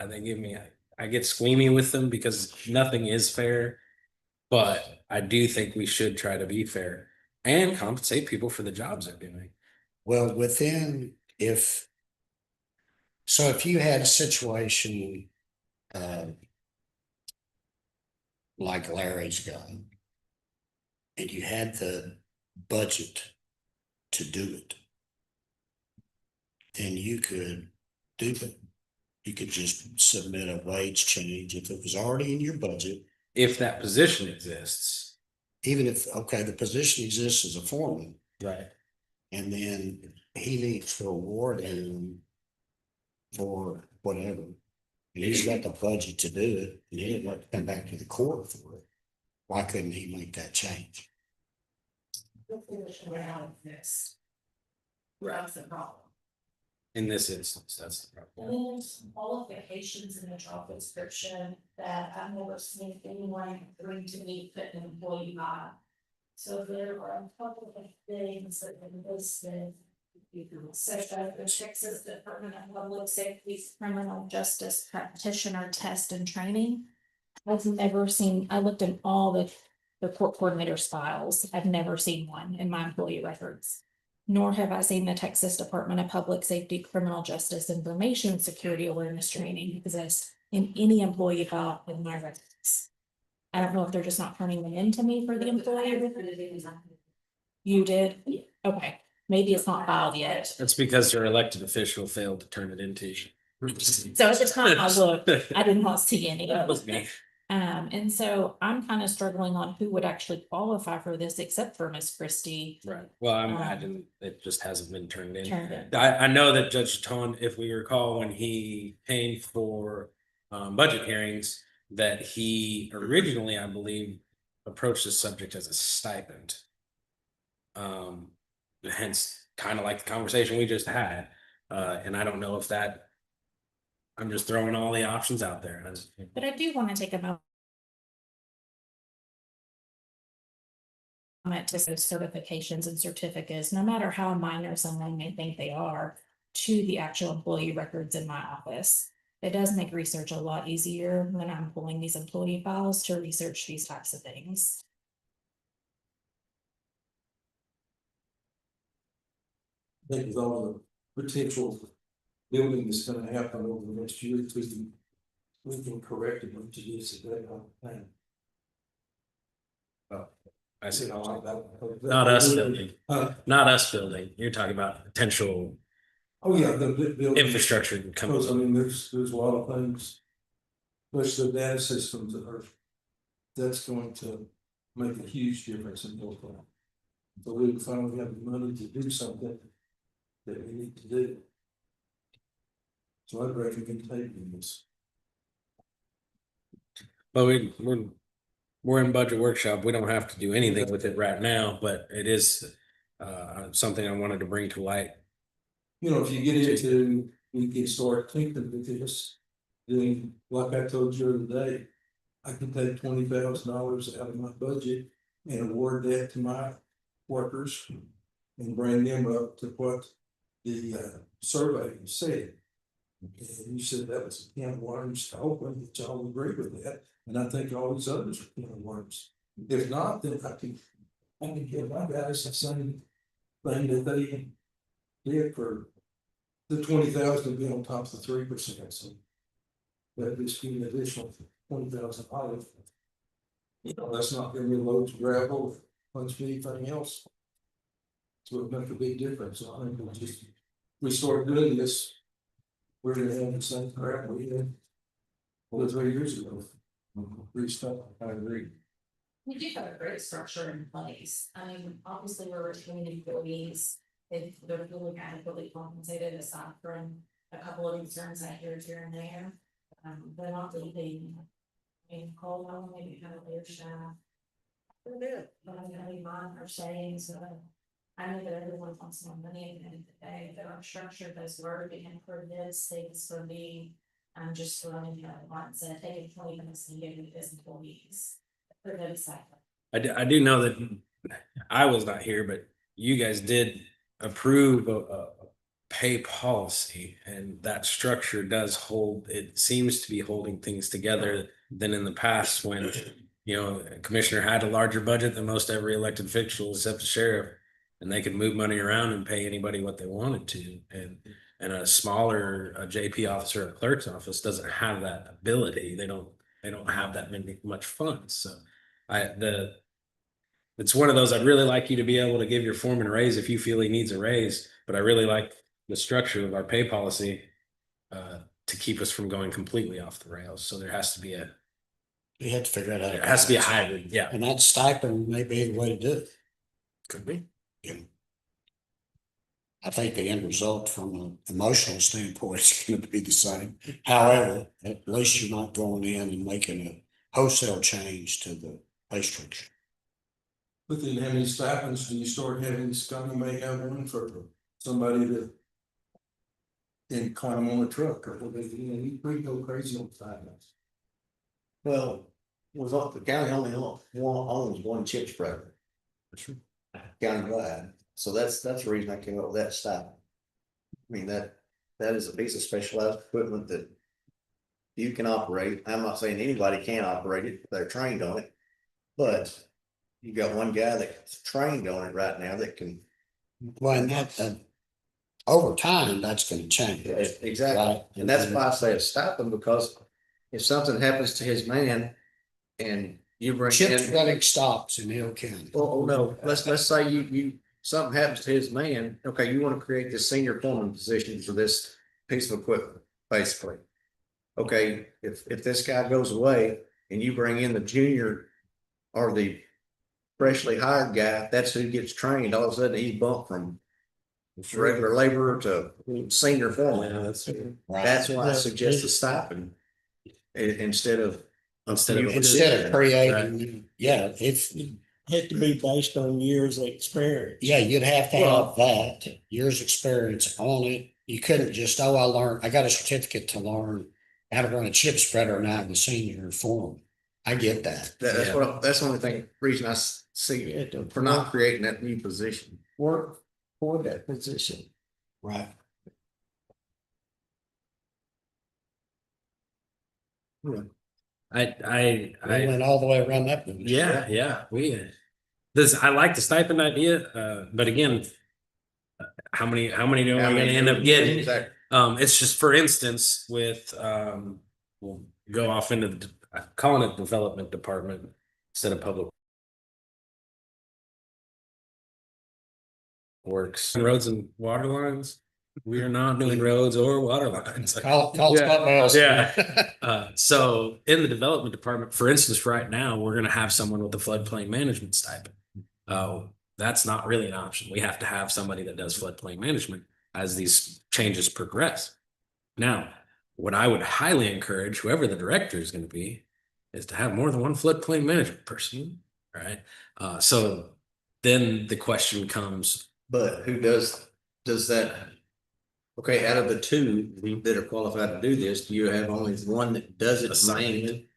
they give me, I get squeamy with them because nothing is fair. But I do think we should try to be fair and compensate people for the jobs they're doing. Well, if you had a situation like Larry's got, and you had the budget to do it, then you could do it. You could just submit a wage change if it was already in your budget. if that position exists. Even if, okay, the position exists as a foreman, Right. and then he needs to award him for whatever. And he's got the budget to do it, and he didn't want to come back to the court for it. Why couldn't he make that change? This. That's the problem. In this instance, that's the problem. And there's qualifications in the job description that I've never seen anyone bring to me put an employee by. So there are a couple of things that are listed. Such as the Texas Department of Public Safety's criminal justice practitioner test and training. I've never seen, I looked in all the court coordinator's files. I've never seen one in my employee records. Nor have I seen the Texas Department of Public Safety Criminal Justice Information Security Awareness Training exist in any employee file in my records. I don't know if they're just not turning them into me for the employee. You did? Okay, maybe it's not filed yet. That's because their elected official failed to turn it into. So at the time I looked, I did not see any. That was me. And so I'm kind of struggling on who would actually qualify for this except for Miss Christie. Right. Well, I imagine it just hasn't been turned in. Turned in. I know that Judge Ton, if we recall, when he came for budget hearings, that he originally, I believe, approached the subject as a stipend. Hence, kind of like the conversation we just had. And I don't know if that, I'm just throwing all the options out there. But I do want to take a moment to those certifications and certificates, no matter how minor someone may think they are, to the actual employee records in my office. It does make research a lot easier when I'm pulling these employee files to research these types of things. I think with all the potential building that's gonna happen over the next year, we can correct it to this at that time. I see. You know, like that. Not us building, Uh, not us building. You're talking about potential oh, yeah, the building. infrastructure Because, I coming. mean, there's a lot of things. Especially the data systems that's going to make a huge difference in those plans. So we finally have the money to do something that we need to do. So I'd recommend taking this. But we're in budget workshop. We don't have to do anything with it right now, but it is something I wanted to bring to light. You know, if you get into, we can start thinking with this. Doing, like I told you the other day, I can take $20,000 out of my budget and award that to my workers. And bring them up to what the survey said. And you said that was a can of worms to open, which I'll agree with that, and I think all these others are can of worms. If not, then I can give my guys the same thing that they did for the 20,000 to be on top of the 3%, so. That just give an additional $20,000. You know, that's not gonna be loads of gravel, punch me, anything else. So it make a big difference, so I think we start doing this. We're gonna have the same crap we had 3 years ago. I agree. We do have a great structure in place. I mean, obviously, we're retaining employees. If they're fully adequately compensated aside from a couple of concerns I hear here and there. They're not leaving. I mean, call on maybe kind of their staff. But I'm gonna be mine are staying, so I know that everyone wants more money at the end of the day, but our structure does work and for this, things for me. I'm just running that mindset, taking 20 minutes and giving this employees. For them cycle. I do know that I was not here, but you guys did approve a pay policy, and that structure does hold, it seems to be holding things together than in the past when, you know, a commissioner had a larger budget than most every elected official except the sheriff, and they could move money around and pay anybody what they wanted to. And a smaller JP officer or clerk's office doesn't have that ability. They don't have that much funds. So it's one of those, I'd really like you to be able to give your foreman a raise if you feel he needs a raise, but I really like the structure of our pay policy to keep us from going completely off the rails. So there has to be We had to figure that out. It has to be a hybrid, yeah. And that stipend may be the way to do it. Could be. I think the end result from an emotional standpoint is going to be the same. However, at least you're not going in and making a wholesale change to the pay structure. But then how many stipends do you start having? Scotty may have one for somebody that then climb on a truck or whatever, you go crazy on stipends. Well, the county only owns one chip spreader. Countywide, so that's the reason I came up with that stipend. I mean, that is a piece of specialized equipment that you can operate. I'm not saying anybody can operate it, they're trained on it. But you got one guy that's trained on it right now that can. Well, and over time, that's going to change. Exactly, Right. and that's why I say a stipend, because if something happens to his man and you bring Chip in. shredding stops in Hill County. Oh, no, let's say something happens to his man, okay, you wanna create this senior foreman position for this piece of equipment, basically. Okay, if this guy goes away and you bring in the junior or the freshly hired guy, that's who gets trained, all of a sudden he's bumped from regular laborer to senior foreman. Right. That's why I suggest a stipend instead of. Instead of creating, yeah, if, Had to be based on years of experience. yeah, you'd have to have that, years' experience on it. You couldn't just, I got a certificate to learn how to run a chip spreader and I'm the senior form. I get that. That's the only thing, reason I see it for not creating that new position. Work for that position. Right. I I went all the way around that. one. yeah, I like the stipend idea, but again, how many do I gonna end up getting? Exactly. It's just, for instance, with, we'll go off into calling it development department instead of public works, roads and water lines. We are not doing roads or water lines. Call Yeah. something else. Yeah. So in the development department, for instance, right now, we're gonna have someone with the floodplain management stipend. That's not really an option. We have to have somebody that does floodplain management as these changes progress. Now, what I would highly encourage, whoever the director is gonna be, is to have more than one floodplain management person, right? So then the question comes. But who does that? Okay, out of the two that are qualified to do this, do you have only one that does it mainly?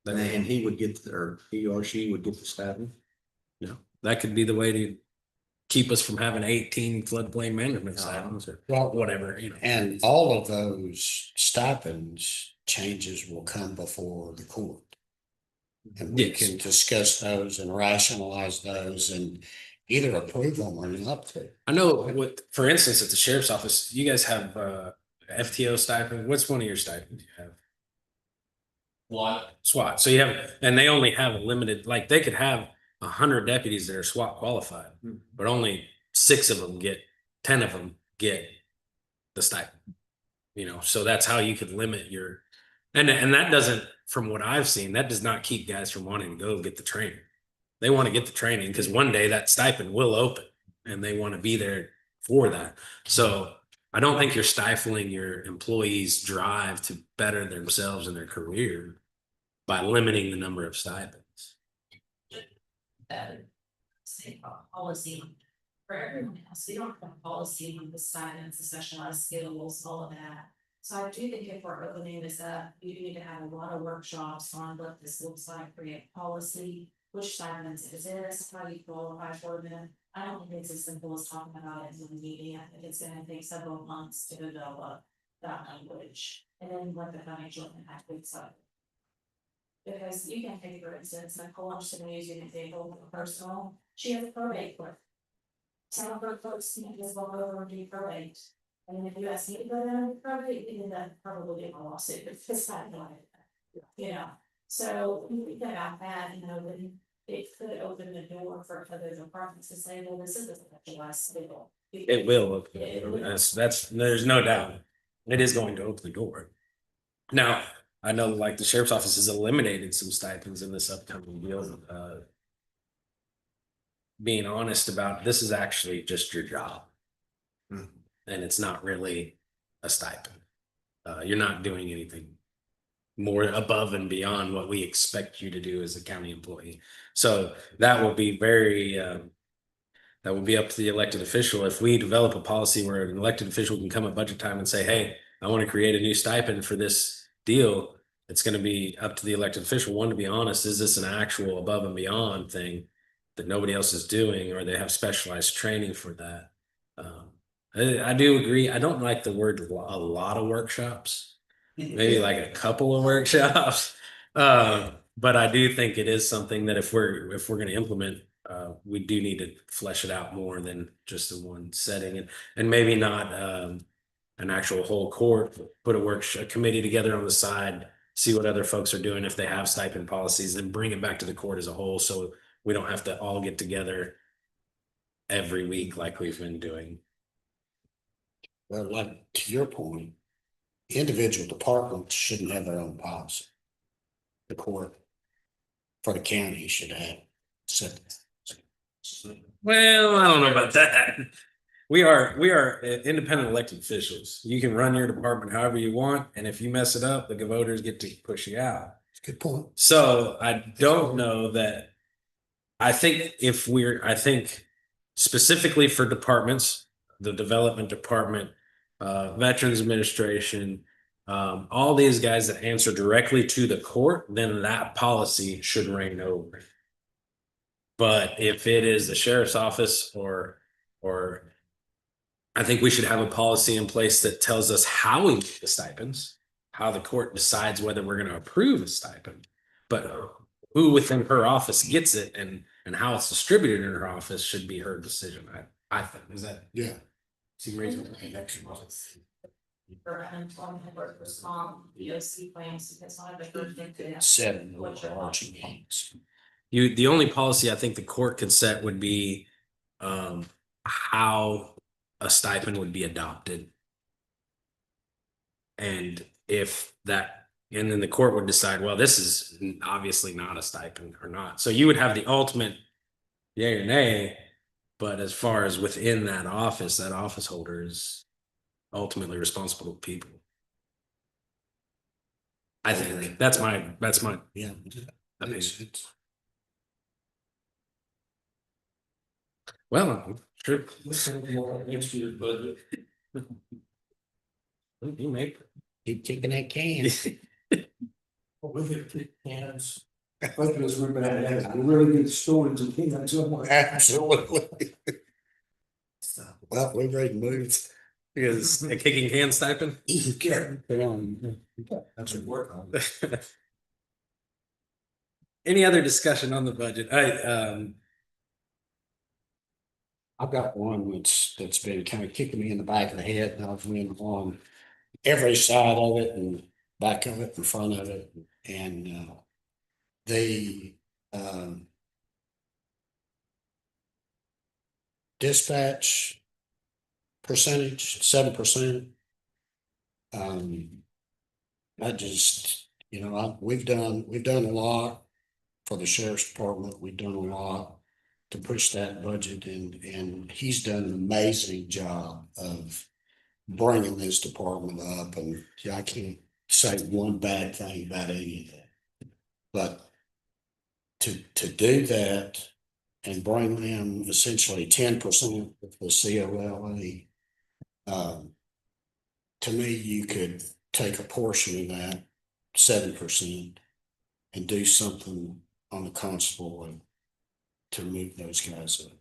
And he would get, or he or she would get the stipend? No, that could be the way to keep us from having 18 floodplain management stipends or whatever, And all of those stipends changes will come before the court. And we Yes. can discuss those and rationalize those and either approve them or not to. I know for instance, at the sheriff's office, you guys have FTO stipend. What's one of your stipends you have? SWAT. So you have, and they only have a limited, like they could have 100 deputies that are SWAT qualified, but only 6 of them 10 of them get the stipend. So that's how you could limit your, and that doesn't, from what I've seen, that does not keep guys from wanting to go get the training. They want to get the training because one day that stipend will open and they want to be there for that. So I don't think you're stifling your employees' drive to better themselves in their career by limiting the number of stipends. Say policy for everyone else. We don't have a policy on the stipends, the specialized skills, all of that. So I do think if we're opening this up, we do need to have a lot of workshops on what this looks like, create policy, which stipends exist, how you qualify for them. I don't think it's as simple as talking about it in the meeting. I think it's gonna take several months to develop that language and then what the financial impact looks like. Because you can take, for instance, Nicole, I'm just gonna use you an example of personal, she has a probate clerk. Some of her folks can't just go over and do probate. And then if you ask me to go down with probate, you end up probably getting a lawsuit if it's not done. So we think about that, then it could open the door for other departments to say, well, this is a specialized skill. It will. That's there's no doubt. It is going to open the door. Now, I know like the sheriff's office has eliminated some stipends in this upcoming deal. Being honest about this is actually just your job. Hmm. And it's not really a stipend. You're not doing anything more above and beyond what we expect you to do as a county employee. So that will be very, that will be up to the elected official. If we develop a policy where an elected official can come at budget time and say, hey, I want to create a new stipend for this deal, it's going to be up to the elected official. One, to be honest, is this an actual above and beyond thing that nobody else is doing, or they have specialized training for that? I do agree. I don't like the word a lot of workshops, maybe like a couple of workshops. But I do think it is something that if we're going to implement, we do need to flesh it out more than just in one setting, and maybe not an actual whole court, put a committee together on the side, see what other folks are doing if they have stipend policies, then bring it back to the court as a whole, so we don't have to all get together every week like we've been doing. Well, like to your point, individual departments shouldn't have their own policy. The court for the county should have set. Well, I don't know about that. We are independent elected officials. You can run your department however you want, and if you mess it up, the voters get to push you out. Good point. So I don't know that. I think specifically for departments, the development department, Veterans Administration, all these guys that answer directly to the court, then that policy should reign over. But if it is the sheriff's office or I think we should have a policy in place that tells us how we get the stipends, how the court decides whether we're going to approve a stipend, but who within her office gets it and how it's distributed in her office should be her decision. I think is that Yeah. seem reasonable? For unemployment workers, VOC plans, because I have Seven overarching things. The only policy I think the court could set would be how a stipend would be adopted. And then the court would decide, well, this is obviously not a stipend or not. So you would have the ultimate yay or nay, but as far as within that office holder is ultimately responsible to people. I think that's my Yeah. opinion. Well, sure. You may. Keep kicking that can. Because we're gonna have really good stories and things somewhere. Absolutely. Well, we're ready to move. Is a kicking can stipend? That's what work on. Any other discussion on the budget? I've got one that's been kind of kicking me in the back of the head, and I've been on every side of it and back of it, in front of it, and the dispatch percentage, 7%. I just, we've done a lot for the sheriff's department. We've done a lot to push that budget, and he's done an amazing job of bringing this department up. And I can't say one bad thing about any of that, but to do that and bring them essentially 10% of the COLA, to me, you could take a portion of that 7% and do something on the constable and to move those guys up.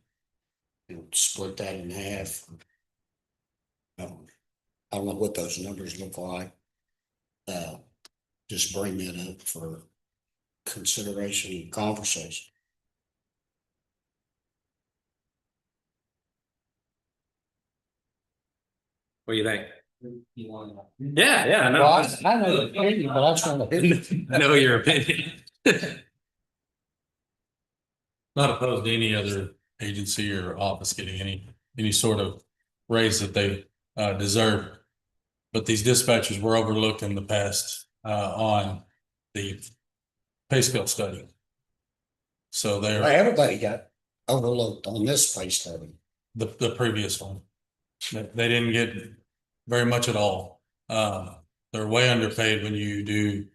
Split that in half. I don't know what those numbers look like. Just bring that up for consideration and conversation. What do you think? Yeah, I know. Well, I know the opinion, but I was trying to. I know your opinion. Not opposed to any other agency or office getting any sort of raise that they deserve. But these dispatchers were overlooked in the past on the pay scale study. So Well, they're everybody got overlooked on this pay study. the previous one. They didn't get very much at all. They're way underpaid when you do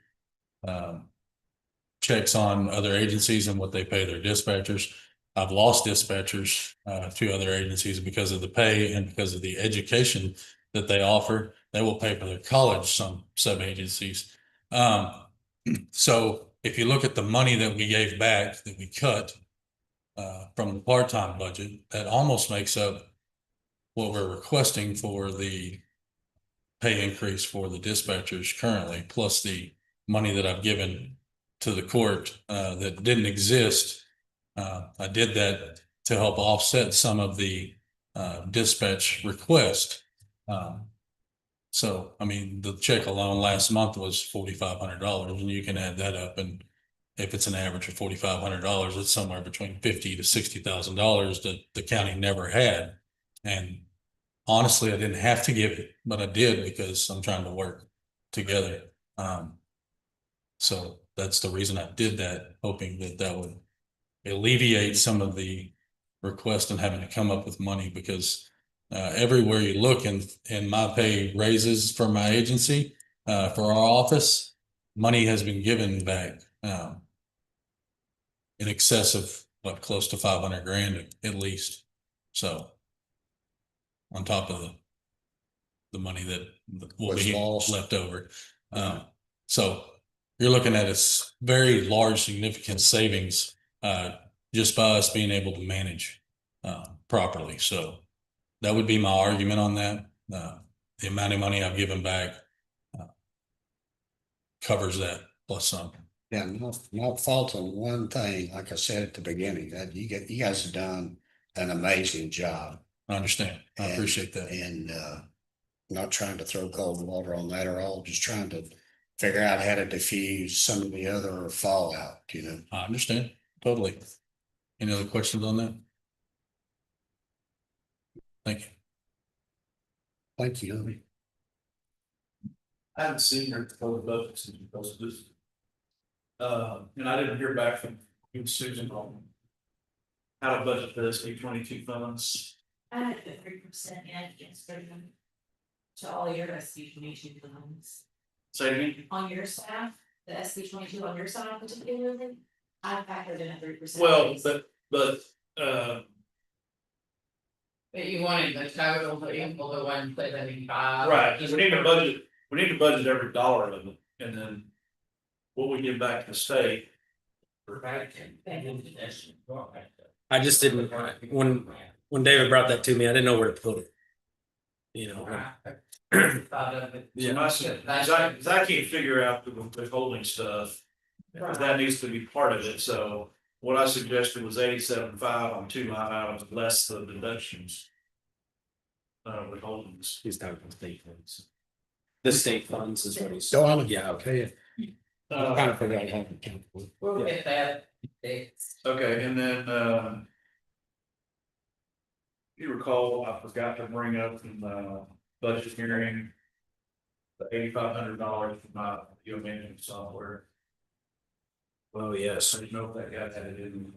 checks on other agencies and what they pay their dispatchers. I've lost dispatchers to other agencies because of the pay and because of the education that they offer. They will pay for their college, some sub agencies. So if you look at the money that we gave back, that we cut from the part-time budget, that almost makes up what we're requesting for the pay increase for the dispatchers currently, plus the money that I've given to the court that didn't exist. I did that to help offset some of the dispatch request. So, I mean, the check alone last month was $4,500, and you can add that up. And if it's an average of $4,500, it's somewhere between $50,000 to $60,000 that the county never had. And honestly, I didn't have to give it, but I did because I'm trying to work together. So that's the reason I did that, hoping that that would alleviate some of the request and having to come up with money, because everywhere you look in my pay raises for my agency, for our office, money has been given back in excess of what, close to 500 grand at least. So on top of the money that will Was be lost. left over. So you're looking at a very large, significant savings just by us being able to manage properly. So that would be my argument on that. The amount of money I've given back covers that plus some. Yeah, not faulting one thing, like I said at the beginning, that you guys have done an amazing job. I understand. I appreciate that. And not trying to throw cold water on that at all, just trying to figure out how to diffuse some of the other fallout, you know. I understand totally. Any other questions on that? Thank you. Thank you. I haven't seen her for the budget since you posted this. And I didn't hear back from you, Susan, on how to budget for this SB 22 funds. I had the 3% yet, yes, to all your SB 22 funds. Say it again. On your staff, the SB 22 on your side particularly, I factored in a 3%. Well, raise. but But you wanted the total to equal the 175. right, we need to budget every dollar of it, and then what we give back to the state. I just didn't, when David brought that to me, I didn't know where to put it. You know, So my, cause I can't figure out the withholding stuff, because that needs to be part of it, so. What I suggested was 87.5 on 2 line items, less the deductions. Withholdings. he's talking about state funds. The state funds is what he's. Go on. Yeah, okay. Trying to figure out how to count. We'll get that fixed. Okay, and then, you recall, I forgot to bring up in the budget hearing. The $8,500 for my video management software. Oh, yes. I didn't know if that guy had it in.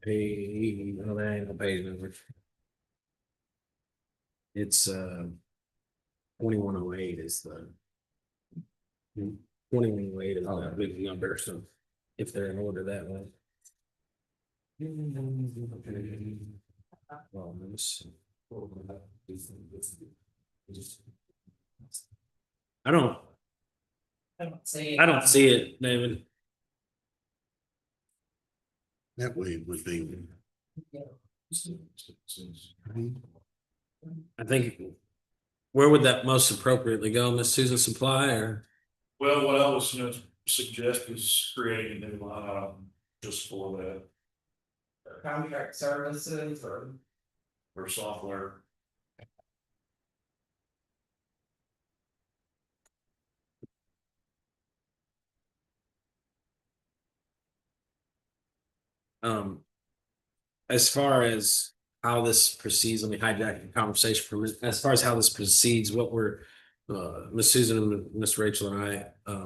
Pay, no, that ain't no pay number. It's 2108 is the. 2108 is the big number, so if they're in order that way. Well, let me see. I don't see it, David. That way it would be. I think. Where would that most appropriately go, Miss Susan, supply or? Well, what I was gonna suggest is creating a new line item just for that, Contract services or. for software. As far as how this proceeds, let me hijack the conversation for a minute. As far as how this proceeds, what we're, Miss Susan and Miss Rachel and I,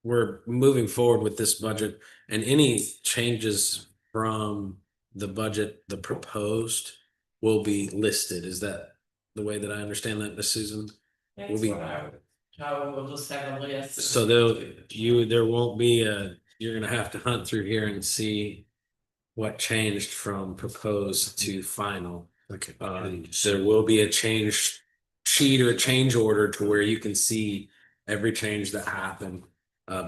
we're moving forward with this budget, and any changes from the budget, the proposed, will be listed. Is that the way that I understand that, Miss Susan? That's be- what I will just have a list. So there won't be you're gonna have to hunt through here and see what changed from proposed to final. Okay. There will be a change sheet or a change order to where you can see every change that happened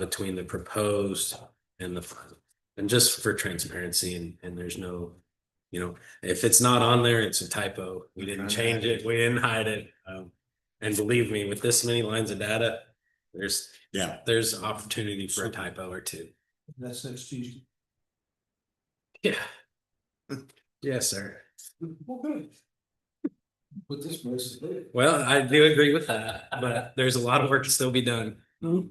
between the proposed and the final. And just for transparency, and there's no, if it's not on there, it's a typo. We didn't change it. We didn't hide it. And believe me, with this many lines of data, there's opportunity for a typo or two. That's next Tuesday. Yeah. Yes, sir. With this mostly. Well, I do agree with that, but there's a lot of work to still be done. Do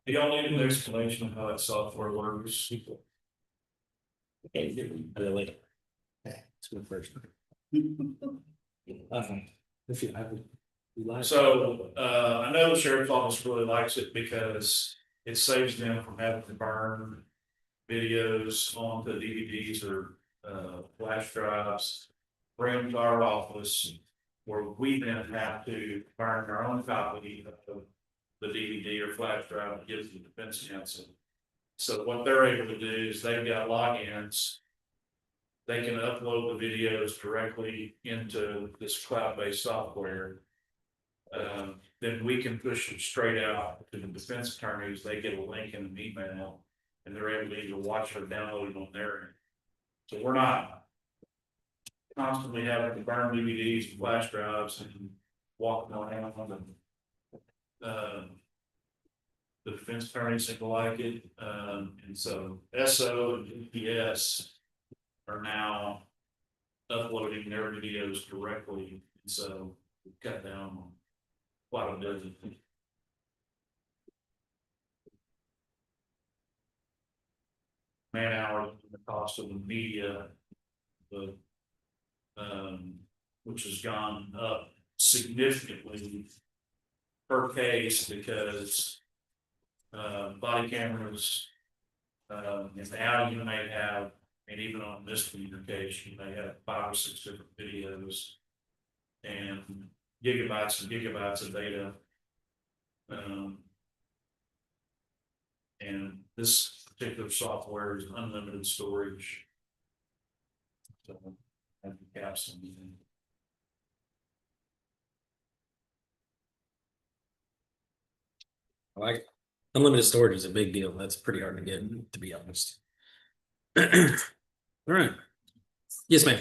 y'all need an explanation of how that software works? Really. It's my first. If you haven't. So, I know the sheriff's office really likes it because it saves them from having to burn videos onto DVDs or, flash drives, bring them to our office, where we then have to burn our own copy of the DVD or flash drive and give it to the defense counsel. So what they're able to do is they've got logins. They can upload the videos directly into this cloud-based software. Then we can push them straight out to the defense attorneys. They get a link in an email, and they're able to either watch or download it on their end. So we're not constantly having to burn DVDs and flash drives and walking around the defense attorneys seem to like it, and so SO and DPS are now uploading their videos directly, and so we've cut down on quite a bit. Man hours, the cost of the media, which has gone up significantly per case because body cameras, and now you may have, and even on this case, you may have 5 or 6 different videos and gigabytes and gigabytes of data. And this particular software is unlimited storage. So, have the caps and everything. I like it. Unlimited storage is a big deal. That's pretty hard to get, to be honest. All right. Yes, ma'am.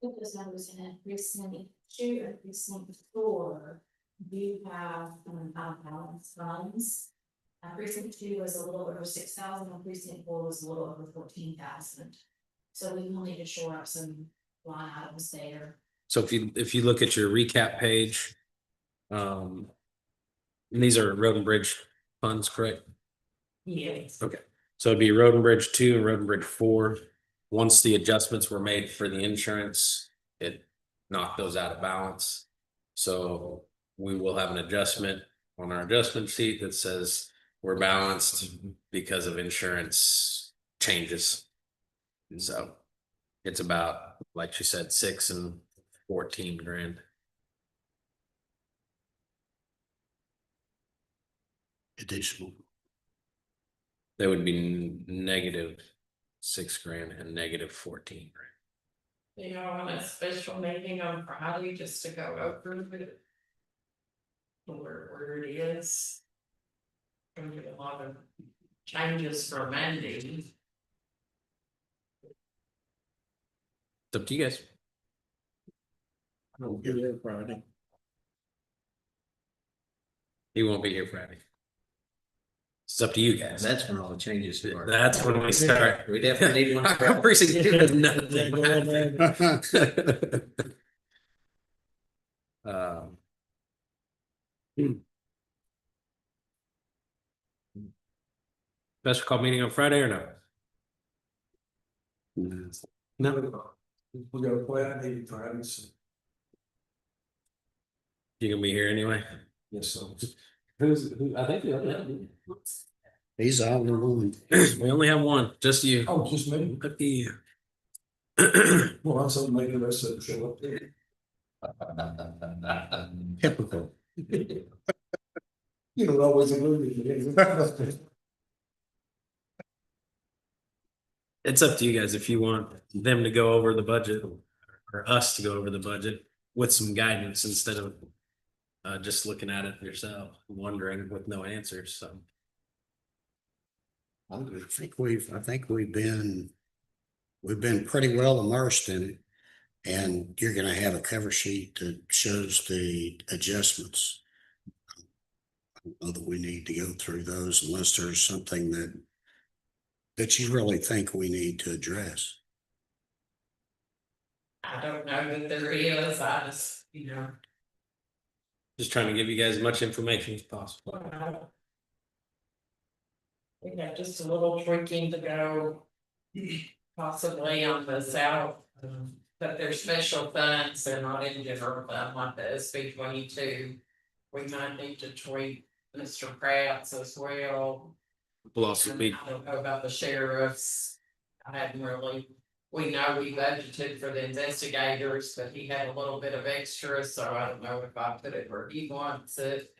Put those numbers in it, precinct 2 and precinct 4, you have balance funds. Precinct 2 was a little over 6,000, and precinct 4 was a little over 14,000. So we will need to shore up some line items there. So if you look at your recap page, and these are road and bridge funds, correct? Yes. Okay, so it'd be road and bridge 2 and road and bridge 4. Once the adjustments were made for the insurance, it knocked those out of balance. So we will have an adjustment on our adjustment sheet that says we're balanced because of insurance changes. And so it's about, like she said, 6 and 14 grand. Additional. That would be negative 6 grand and negative 14 grand. You know, on a special meeting on Friday, just to go over it. Where it is. Gonna be a lot of changes for Monday. It's up to you guys. I'll be there Friday. He won't be here Friday. It's up to you guys. That's when all the changes start. That's when we start. We definitely need one. Our precinct does nothing. Special call meeting on Friday or no? No, We got a plan, maybe Fridays. you gonna be here anyway? Yes, so. Who, I think He's the only one. we only have one, just you. Oh, just me. Lucky you. Well, I'm something like the rest of them show up there. Typical. You don't always agree. It's up to you guys if you want them to go over the budget or us to go over the budget with some guidance instead of just looking at it yourself, wondering with no answers, so. I think we've been pretty well immersed in it. And you're gonna have a cover sheet that shows the adjustments. I don't know that we need to go through those unless there's something that you really think we need to address. I don't know that there is, I just, Just trying to give you guys as much information as possible. we have just a little tweaking to go. Possibly on the south, but they're special funds, they're not in general fund like the SB 22. We might need to tweak Mr. Pratt's as well. Will also be, I don't know about the sheriffs. I hadn't really, we know we budgeted for the investigators, but he had a little bit of extra, so I don't know if I put it where he wants it.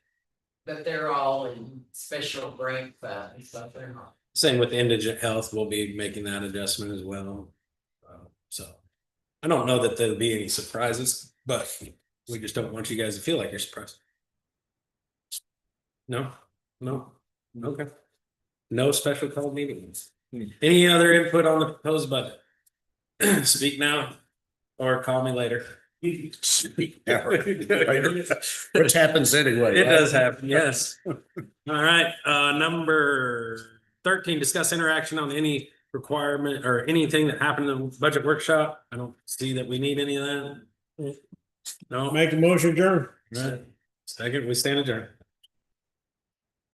But they're all in special grant funds, so they're not. same with indigent health, we'll be making that adjustment as well. So I don't know that there'll be any surprises, but we just don't want you guys to feel like you're surprised. No, okay. No special call meetings. Any other input on the proposed budget? Speak now or call me later. Which happens anyway. It right? does happen, yes. All right, number 13, discuss interaction on any requirement or anything that happened in the budget workshop. I don't see that we need any of that. No, Make a motion, adjourn. right. Second, we stand adjourned.